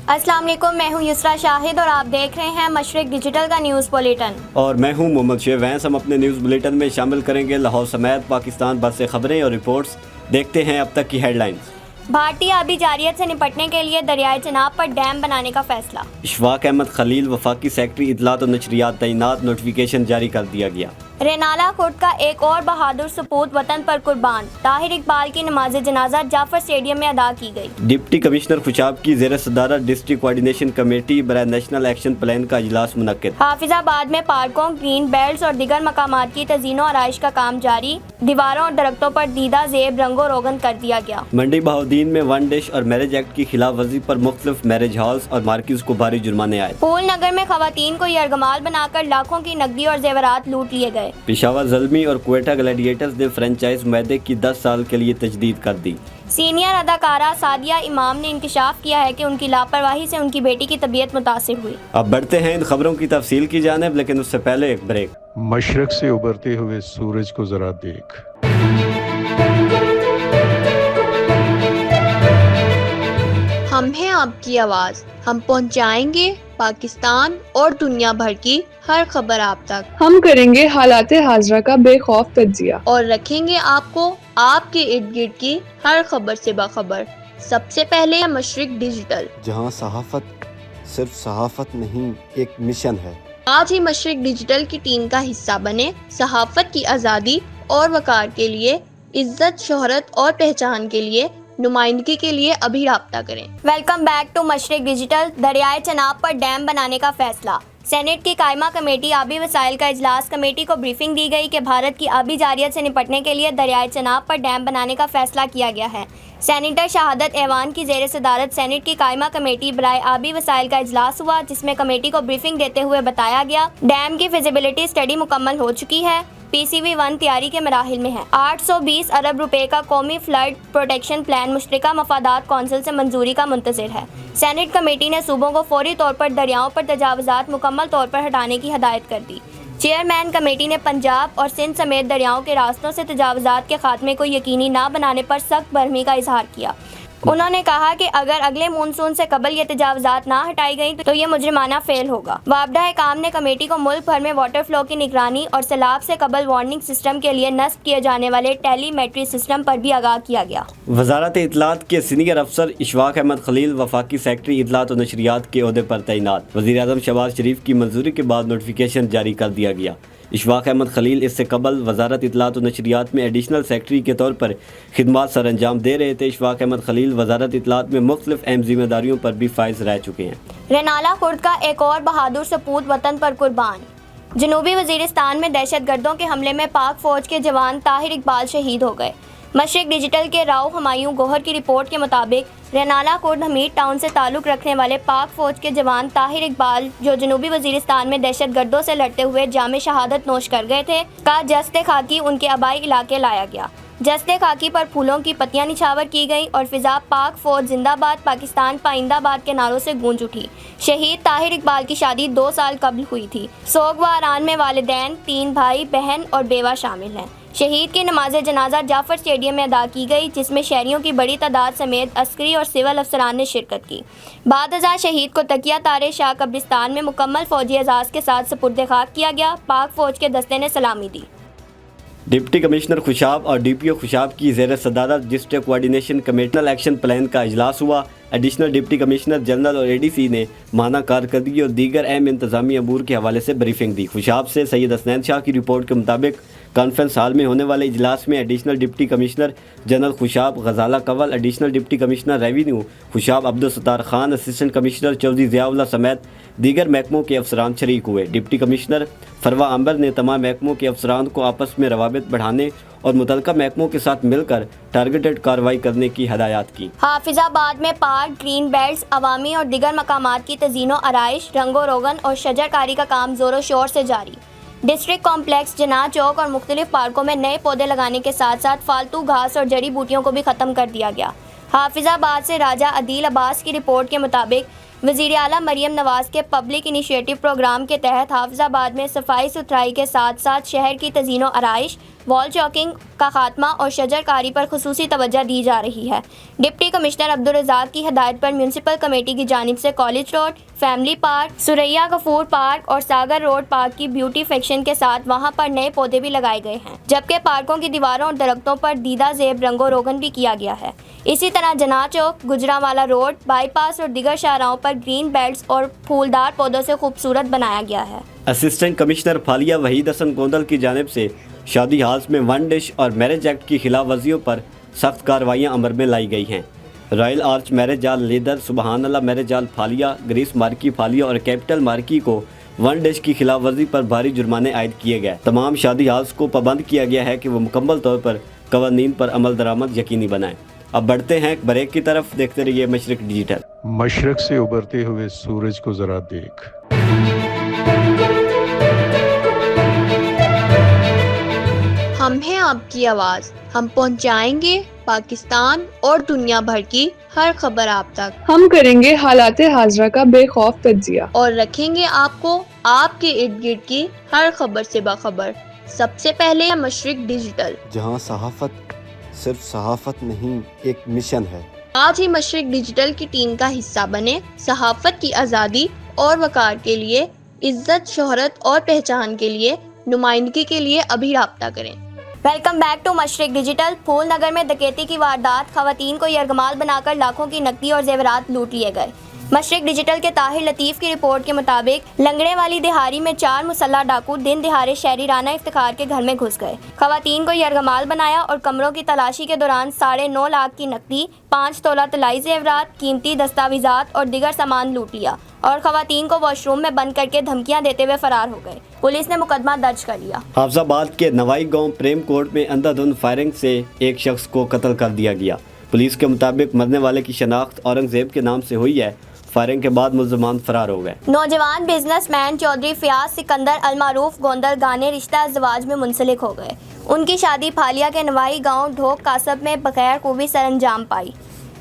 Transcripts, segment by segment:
السلام علیکم، میں ہوں یسرا شاہد اور آپ دیکھ رہے ہیں مشرق ڈیجیٹل کا نیوز بلیٹن۔ اور میں ہوں محمد شیخ وینس۔ ہم اپنے نیوز بلیٹن میں شامل کریں گے لاہور سمیت پاکستان بھر سے خبریں اور رپورٹس۔ دیکھتے ہیں اب تک کی ہیڈ لائنز۔ بھارتی آبی جارحیت سے نپٹنے کے لیے دریائے چناب پر ڈیم بنانے کا فیصلہ۔ اشفاق احمد خلیل وفاقی سیکرٹری اطلاعات و نشریات تعینات، نوٹیفیکیشن جاری کر دیا گیا۔ رینالہ خرد کا ایک اور بہادر سپوت وطن پر قربان، طاہر اقبال کی نماز جنازہ جعفر اسٹیڈیم میں ادا کی گئی۔ ڈپٹی کمشنر خوشاب کی زیر صدارت ڈسٹرکٹ کوآرڈینیشن کمیٹی برائے نیشنل ایکشن پلان کا اجلاس منعقد۔ حافظ آباد میں پارکوں، گرین بیلٹس اور دیگر مقامات کی تزئین و آرائش کا کام جاری، دیواروں اور درختوں پر دیدہ زیب رنگ و روغن کر دیا گیا۔ منڈی بہاؤدین میں ون ڈش اور میرج ایکٹ کی خلاف ورزی پر مختلف میرج ہالز اور مارکیز کو بھاری جرمانے آئے۔ پھول نگر میں خواتین کو یرغمال بنا کر لاکھوں کی نقدی اور زیورات لوٹ لیے گئے۔ پشاور زلمی اور کوئٹہ گلیڈیٹرز نے فرنچائز معاہدے کی 10 سال کے لیے تجدید کر دی۔ سینئر اداکارہ سعدیہ امام نے انکشاف کیا ہے کہ ان کی لاپرواہی سے ان کی بیٹی کی طبیعت متاثر ہوئی۔ اب بڑھتے ہیں ان خبروں کی تفصیل کی جانب، لیکن اس سے پہلے ایک بریک۔ مشرق سے ابھرتے ہوئے سورج کو ذرا دیکھ۔ ہم ہیں آپ کی آواز، ہم پہنچائیں گے پاکستان اور دنیا بھر کی ہر خبر آپ تک، ہم کریں گے حالات حاضرہ کا بے خوف تجزیہ اور رکھیں گے آپ کو آپ کے ارد گرد کی ہر خبر سے باخبر۔ سب سے پہلے مشرق ڈیجیٹل، جہاں صحافت صرف صحافت نہیں، ایک مشن ہے۔ آج ہی مشرق ڈیجیٹل کی ٹیم کا حصہ بنے۔ صحافت کی آزادی اور وقار کے لیے، عزت، شہرت اور پہچان کے لیے، نمائندگی کے لیے ابھی رابطہ کریں۔ ویلکم بیک ٹو مشرق ڈیجیٹل۔ دریائے چناب پر ڈیم بنانے کا فیصلہ۔ سینیٹ کی قائمہ کمیٹی آبی وسائل کا اجلاس۔ کمیٹی کو بریفنگ دی گئی کہ بھارت کی آبی جارحیت سے نپٹنے کے لیے دریائے چناب پر ڈیم بنانے کا فیصلہ کیا گیا ہے۔ سینیٹر شہادت ایوان کی زیر صدارت سینیٹ کی قائمہ کمیٹی برائے آبی وسائل کا اجلاس ہوا، جس میں کمیٹی کو بریفنگ دیتے ہوئے بتایا گیا ڈیم کی فیزیبلٹی اسٹڈی مکمل ہو چکی ہے، PCV-1 تیاری کے مراحل میں ہے۔ 820 ارب روپے کا قومی فلڈ پروٹیکشن پلان مشترکہ مفادات کونسل سے منظوری کا منتظر ہے۔ سینیٹ کمیٹی نے صوبوں کو فوری طور پر دریاؤں پر تجاوزات مکمل طور پر ہٹانے کی ہدایت کر دی۔ چیئرمین کمیٹی نے پنجاب اور سندھ سمیت دریاؤں کے راستوں سے تجاوزات کے خاتمے کو یقینی نہ بنانے پر سخت برہمی کا اظہار کیا۔ انہوں نے کہا کہ اگر اگلے مونسون سے قبل یہ تجاوزات نہ ہٹائی گئیں تو یہ مجرمانہ فعل ہوگا۔ وابڈہ حکام نے کمیٹی کو ملک بھر میں واٹر فلو کی نگرانی اور سیلاب سے قبل وارننگ سسٹم کے لیے نصب کیے جانے والے ٹیلی میٹری سسٹم پر بھی آگاہ کیا گیا۔ وزارت اطلاعات کے سینئر افسر اشفاق احمد خلیل وفاقی سیکرٹری اطلاعات و نشریات کے عہدے پر تعینات۔ وزیر اعظم شہباز شریف کی منظوری کے بعد نوٹیفیکیشن جاری کر دیا گیا۔ اشفاق احمد خلیل اس سے قبل وزارت اطلاعات و نشریات میں ایڈیشنل سیکرٹری کے طور پر خدمات سر انجام دے رہے تھے۔ اشفاق احمد خلیل وزارت اطلاعات میں مختلف اہم ذمہ داریوں پر بھی فائز رہ چکے ہیں۔ رینالہ خرد کا ایک اور بہادر سپوت وطن پر قربان۔ جنوبی وزیرستان میں دہشت گردوں کے حملے میں پاک فوج کے جوان طاہر اقبال شہید ہو گئے۔ مشرق ڈیجیٹل کے راؤ ہمایوں گوہر کی رپورٹ کے مطابق رینالہ خرد حمید ٹاؤن سے تعلق رکھنے والے پاک فوج کے جوان طاہر اقبال، جو جنوبی وزیرستان میں دہشت گردوں سے لڑتے ہوئے جام شہادت نوش کر گئے تھے، کا جسد خاکی ان کے آبائی علاقے لایا گیا۔ جسد خاکی پر پھولوں کی پتیاں نچھاور کی گئیں اور فضا پاک فوج زندہ باد، پاکستان پائندہ باد کے نعروں سے گونج اٹھی۔ شہید طاہر اقبال کی شادی 2 سال قبل ہوئی تھی۔ سوگ و آران میں والدین، 3 بھائی بہن اور بیوہ شامل ہیں۔ شہید کی نماز جنازہ جعفر اسٹیڈیم میں ادا کی گئی، جس میں شہریوں کی بڑی تعداد سمیت عسکری اور سول افسران نے شرکت کی۔ بعد ازاں شہید کو تکیہ تارے شاہ قبرستان میں مکمل فوجی اعزاز کے ساتھ سپرد خاک کیا گیا۔ پاک فوج کے دستے نے سلامی دی۔ ڈپٹی کمشنر خوشاب اور DPO خوشاب کی زیر صدارت district coordination committee national action plan کا اجلاس ہوا۔ ایڈیشنل ڈپٹی کمشنر جنرل اور ADC نے ماہانہ کارکردگی اور دیگر اہم انتظامی امور کے حوالے سے بریفنگ دی۔ خوشاب سے سید حسنین شاہ کی رپورٹ کے مطابق کانفرنس ہال میں ہونے والے اجلاس میں additional deputy commissioner general Khushab Ghazala Kanwal, additional deputy commissioner revenue Khushab Abdul Sattar Khan, assistant commissioner Chaudhry Zia Ullah سمیت دیگر محکموں کے افسران شریک ہوئے۔ ڈپٹی کمشنر فروا عنبر نے تمام محکموں کے افسران کو آپس میں روابط بڑھانے اور متعلقہ محکموں کے ساتھ مل کر ٹارگیٹڈ کارروائی کرنے کی ہدایات کی۔ حافظ آباد میں پارک، گرین بیلٹس، عوامی اور دیگر مقامات کی تزئین و آرائش، رنگ و روغن اور شجر کاری کا کام زور و شور سے جاری۔ ڈسٹرکٹ کمپلیکس، جناح چوک اور مختلف پارکوں میں نئے پودے لگانے کے ساتھ ساتھ فالتو گھاس اور جڑی بوٹیوں کو بھی ختم کر دیا گیا۔ حافظ آباد سے راجہ عدیل عباس کی رپورٹ کے مطابق وزیر اعلیٰ مریم نواز کے پبلک انیشیٹو پروگرام کے تحت حافظ آباد میں صفائی ستھرائی کے ساتھ ساتھ شہر کی تزئین و آرائش، وال چاکنگ کا خاتمہ اور شجر کاری پر خصوصی توجہ دی جا رہی ہے۔ ڈپٹی کمشنر عبدالرزاق کی ہدایت پر میونسپل کمیٹی کی جانب سے کالج روڈ، فیملی پارک، سریا غفور پارک اور ساگر روڈ پارک کی بیوٹیفیکیشن کے ساتھ وہاں پر نئے پودے بھی لگائے گئے ہیں، جبکہ پارکوں کی دیواروں اور درختوں پر دیدہ زیب رنگ و روغن بھی کیا گیا ہے۔ اسی طرح جناح چوک، گجرانوالہ روڈ، بائی پاس اور دیگر شاہراہوں پر گرین بیلٹس اور پھولدار پودوں سے خوبصورت بنایا گیا ہے۔ اسسٹنٹ کمشنر پھالیا وحید حسن گوندل کی جانب سے شادی ہالز میں ون ڈش اور میرج ایکٹ کی خلاف ورزیوں پر سخت کارروائیاں عمل میں لائی گئی ہیں۔ Royal arch marriage hall leather, سبحان اللہ میرج ہال پھالیا، گریس مارکی پھالیا اور کیپٹل مارکی کو ون ڈش کی خلاف ورزی پر بھاری جرمانے عائد کیے گئے۔ تمام شادی ہالز کو پابند کیا گیا ہے کہ وہ مکمل طور پر قوانین پر عمل درآمد یقینی بنائیں۔ اب بڑھتے ہیں ایک بریک کی طرف، دیکھتے رہیے مشرق ڈیجیٹل۔ مشرق سے ابھرتے ہوئے سورج کو ذرا دیکھ، ہم ہیں آپ کی آواز، ہم پہنچائیں گے پاکستان اور دنیا بھر کی ہر خبر آپ تک، ہم کریں گے حالات حاضرہ کا بے خوف تجزیہ، اور رکھیں گے آپ کو آپ کے ارد گرد کی ہر خبر سے باخبر۔ سب سے پہلے مشرق ڈیجیٹل، جہاں صحافت صرف صحافت نہیں ایک مشن ہے۔ آج ہی مشرق ڈیجیٹل کی ٹیم کا حصہ بنے۔ صحافت کی آزادی اور وقار کے لیے، عزت، شہرت اور پہچان کے لیے، نمائندگی کے لیے ابھی رابطہ کریں۔ ویلکم بیک ٹو مشرق ڈیجیٹل۔ پھول نگر میں ڈکیتی کی واردات، خواتین کو یرغمال بنا کر لاکھوں کی نقدی اور زیورات لوٹ لیے گئے۔ مشرق ڈیجیٹل کے طاہر لطیف کی رپورٹ کے مطابق لنگڑے والی دہاڑی میں 4 مسلح ڈاکو دن دہاڑے شہری رانا افتخار کے گھر میں گھس گئے، خواتین کو یرغمال بنایا اور کمروں کی تلاشی کے دوران 9.5 لاکھ کی نقدی، 5 تولہ طلائی زیورات، قیمتی دستاویزات اور دیگر سامان لوٹ لیا اور خواتین کو واش روم میں بند کر کے دھمکیاں دیتے ہوئے فرار ہو گئے۔ پولیس نے مقدمہ درج کر لیا۔ حافظ آباد کے نوائی گاؤں پریم کورٹ میں اندھا دھند فائرنگ سے ایک شخص کو قتل کر دیا گیا۔ پولیس کے مطابق مرنے والے کی شناخت اورنگزیب کے نام سے ہوئی ہے۔ فائرنگ کے بعد ملزمان فرار ہو گئے۔ نوجوان بزنس مین چودھری فیاض سکندر المعروف گوندل گانے رشتہ ازدواج میں منسلک ہو گئے۔ ان کی شادی پھالیا کے نوائی گاؤں ڈھوک قاسب میں بغیر خوبی سر انجام پائی۔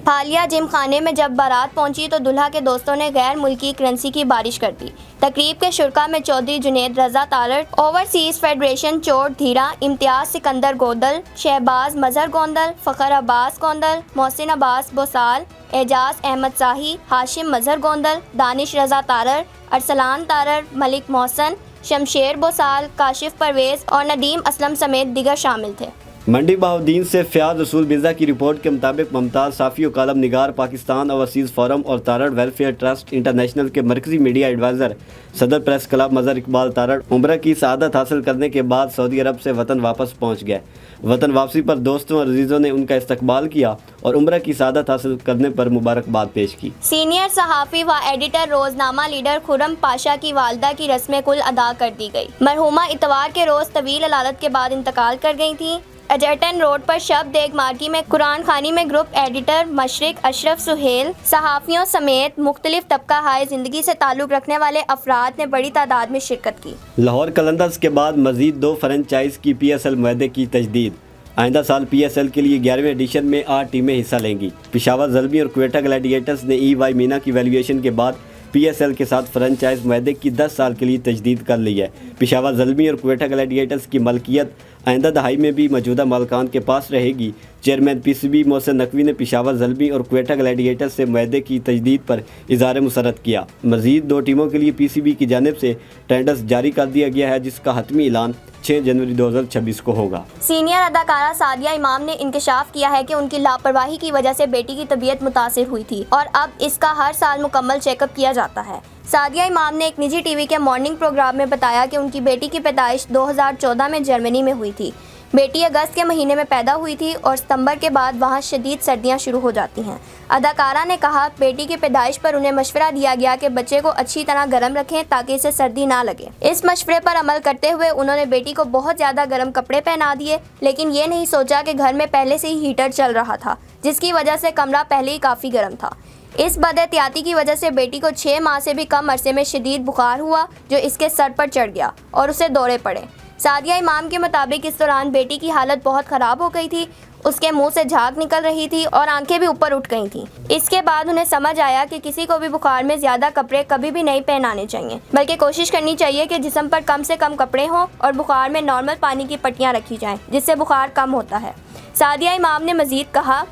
پھالیا جم خانے میں جب بارات پہنچی تو دلہا کے دوستوں نے غیر ملکی کرنسی کی بارش کر دی۔ تقریب کے شرکا میں چودھری جنید رضا تارڑ، اوورسیز فیڈریشن چوٹ دھیرا، امتیاز سکندر گوندل، شہباز مظہر گوندل، فخر عباس گوندل، محسن عباس بوسال، اعجاز احمد شاہی، ہاشم مظہر گوندل، دانش رضا تارڑ، ارسلان تارڑ، ملک محسن، شمشیر بوسال، کاشف پرویز اور ندیم اسلم سمیت دیگر شامل تھے۔ منڈی بہاؤدین سے فیاض رسول مرزا کی رپورٹ کے مطابق ممتاز صحافی و کالم نگار، پاکستان اوورسیز فورم اور تارڑ ویلفیئر ٹرسٹ انٹرنیشنل کے مرکزی میڈیا ایڈوائزر، صدر پریس کلب مظہر اقبال تارڑ عمرہ کی سعادت حاصل کرنے کے بعد سعودی عرب سے وطن واپس پہنچ گئے۔ وطن واپسی پر دوستوں اور عزیزوں نے ان کا استقبال کیا اور عمرہ کی سعادت حاصل کرنے پر مبارکباد پیش کی۔ سینئر صحافی و ایڈیٹر روزنامہ لیڈر خرم پاشا کی والدہ کی رسم کل ادا کر دی گئی۔ مرحومہ اتوار کے روز طویل علالت کے بعد انتقال کر گئی تھیں۔ ایجرٹن روڈ پر شب دیگ مارکی میں قرآن خوانی میں گروپ ایڈیٹر مشرق اشرف سہیل، صحافیوں سمیت مختلف طبقہ ہائے زندگی سے تعلق رکھنے والے افراد نے بڑی تعداد میں شرکت کی۔ لاہور قلندرز کے بعد مزید 2 فرنچائز کی PSL معاہدے کی تجدید۔ آئندہ سال PSL کے لیے 11ویں ایڈیشن میں 8 ٹیمیں حصہ لیں گی۔ پشاور زلمی اور کوئٹہ گلیڈیٹرز نے EY مینا کی ویلیویشن کے بعد PSL کے ساتھ فرنچائز معاہدے کی 10 سال کے لیے تجدید کر لی ہے۔ پشاور زلمی اور کوئٹہ گلیڈیٹرز کی ملکیت آئندہ دہائی میں بھی موجودہ مالکان کے پاس رہے گی۔ چیئرمین PCB محسن نقوی نے پشاور زلمی اور کوئٹہ گلیڈیٹرز سے معاہدے کی تجدید پر اظہار مسرت کیا۔ مزید 2 ٹیموں کے لیے PCB کی جانب سے ٹینڈرز جاری کر دیا گیا ہے، جس کا حتمی اعلان 6 جنوری 2026 کو ہوگا۔ سینئر اداکارہ سعدیہ امام نے انکشاف کیا ہے کہ ان کی لاپرواہی کی وجہ سے بیٹی کی طبیعت متاثر ہوئی تھی اور اب اس کا ہر سال مکمل چیک اپ کیا جاتا ہے۔ سعدیہ امام نے ایک نجی ٹی وی کے مارننگ پروگرام میں بتایا کہ ان کی بیٹی کی پیدائش 2014 میں جرمنی میں ہوئی تھی۔ بیٹی اگست کے مہینے میں پیدا ہوئی تھی اور ستمبر کے بعد وہاں شدید سردیاں شروع ہو جاتی ہیں۔ اداکارہ نے کہا، بیٹی کی پیدائش پر انہیں مشورہ دیا گیا کہ بچے کو اچھی طرح گرم رکھیں تاکہ اسے سردی نہ لگے۔ اس مشورے پر عمل کرتے ہوئے انہوں نے بیٹی کو بہت زیادہ گرم کپڑے پہنا دیے، لیکن یہ نہیں سوچا کہ گھر میں پہلے سے ہی ہیٹر چل رہا تھا، جس کی وجہ سے کمرہ پہلے ہی کافی گرم تھا۔ اس بد احتیاطی کی وجہ سے بیٹی کو 6 ماہ سے بھی کم عرصے میں شدید بخار ہوا، جو اس کے سر پر چڑھ گیا اور اسے دورے پڑے۔ سعدیہ امام کے مطابق اس دوران بیٹی کی حالت بہت خراب ہو گئی تھی۔ اس کے منہ سے جھاگ نکل رہی تھی اور آنکھیں بھی اوپر اٹھ گئی تھیں۔ اس کے بعد انہیں سمجھ آیا کہ کسی کو بھی بخار میں زیادہ کپڑے کبھی بھی نہیں پہنانے چاہیے، بلکہ کوشش کرنی چاہیے کہ جسم پر کم سے کم کپڑے ہوں اور بخار میں نارمل پانی کی پٹیاں رکھی جائیں، جس سے بخار کم ہوتا ہے۔ سعدیہ امام نے مزید کہا،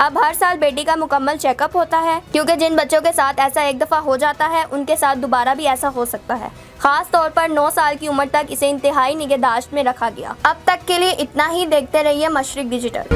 اب ہر سال بیٹی کا مکمل چیک اپ ہوتا ہے، کیونکہ جن بچوں کے ساتھ ایسا ایک دفعہ ہو جاتا ہے ان کے ساتھ دوبارہ بھی ایسا ہو سکتا ہے۔ خاص طور پر 9 سال کی عمر تک اسے انتہائی نگہداشت میں رکھا گیا۔ اب تک کے لیے اتنا ہی، دیکھتے رہیے مشرق ڈیجیٹل۔